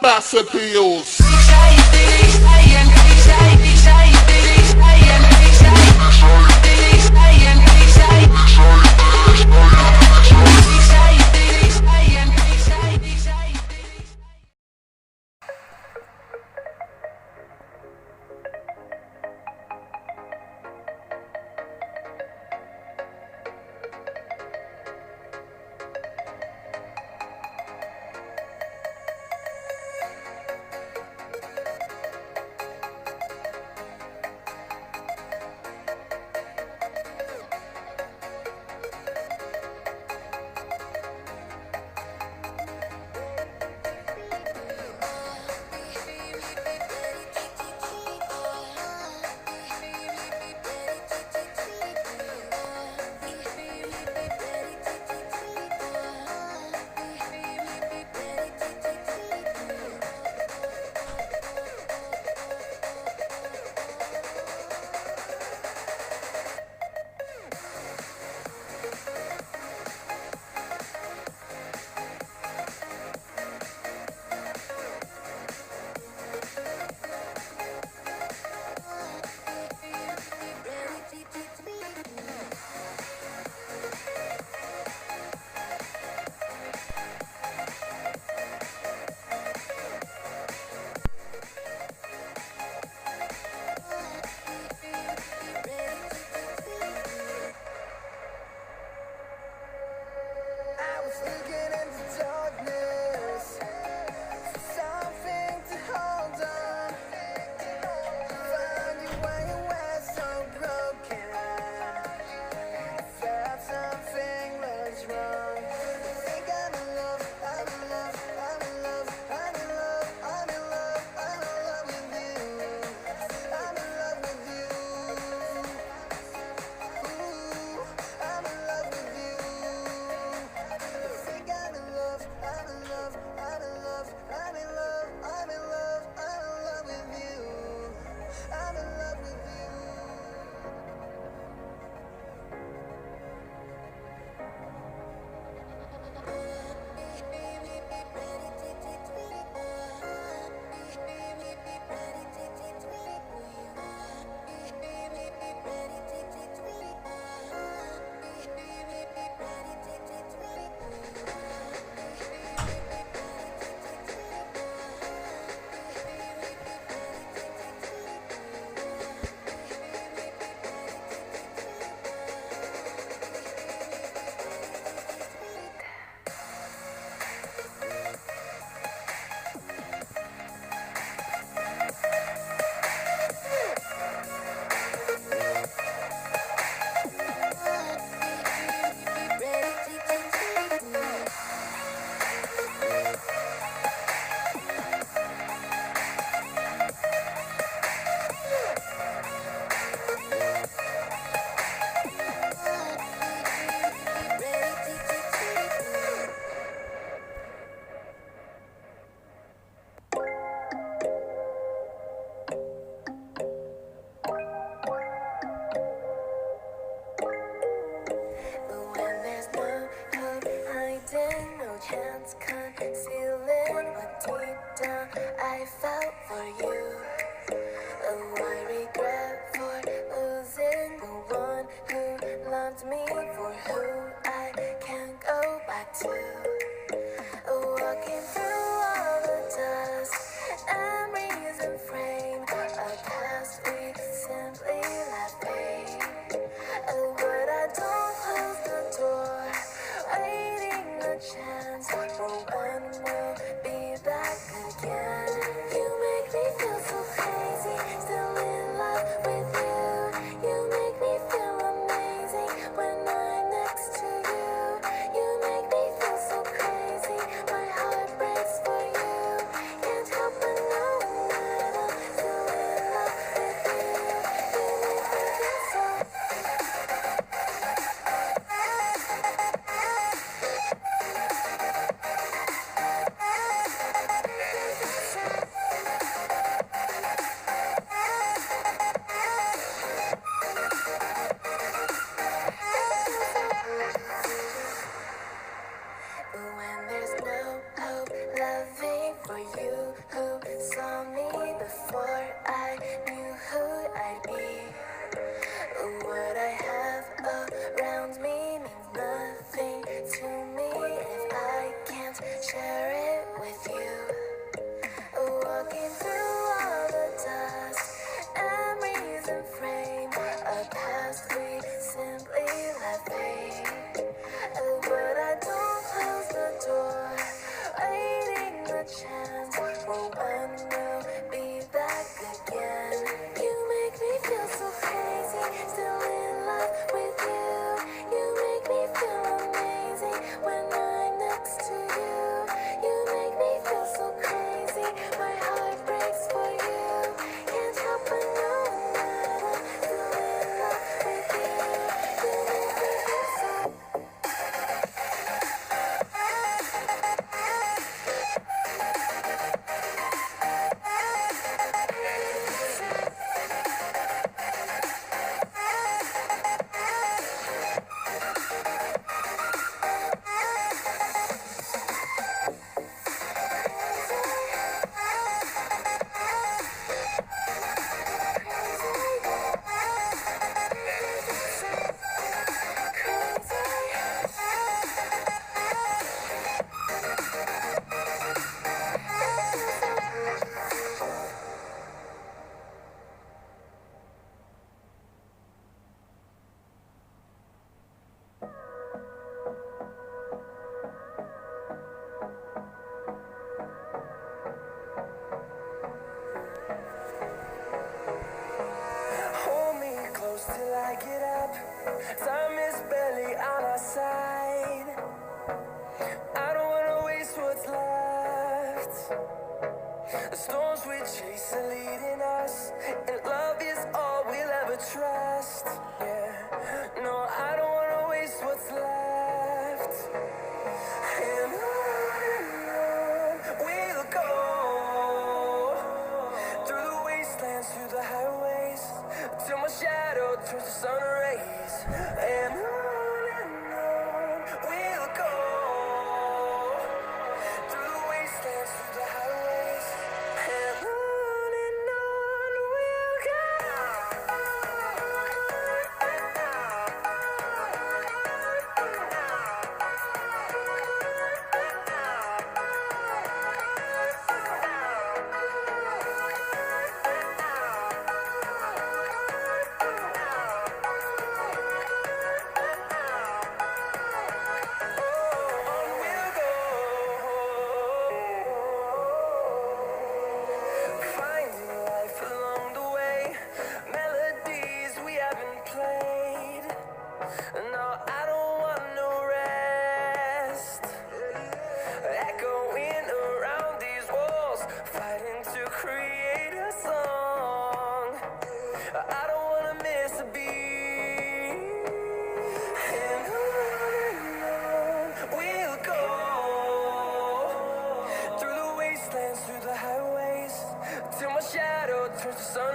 Massive pills. when there's no hope. Loving for you who saw me before I knew who I'd be. What I have around me means nothing to me if I can't share it with you. Walking through all the dust, memories and frame, a past we simply let fade. But I don't close the door, waiting the chance for one will be back again. You make me feel so crazy, still in love with you. You make me feel amazing when I'm next to you. You make me feel so crazy, my heart breaks for you. Can't help but know that I'm still in love with you. You make me feel so. Hold me close till I get up. Time is barely on our side. I don't wanna waste what's left. The storms we chase are leading us, and love is all we'll ever trust. Yeah, no, I don't wanna waste what's left. And on we'll go, through the wastelands, through the highways, till my shadow turns to sun rays. And on we'll go, through the wastelands, through the highways, and on we'll go. Finding life along the way, melodies we haven't played. No, I don't want no rest. Echoing around these walls, fighting to create a song. I don't wanna miss a beat. And on we'll go, through the wastelands, through the highways, till my shadow turns to sun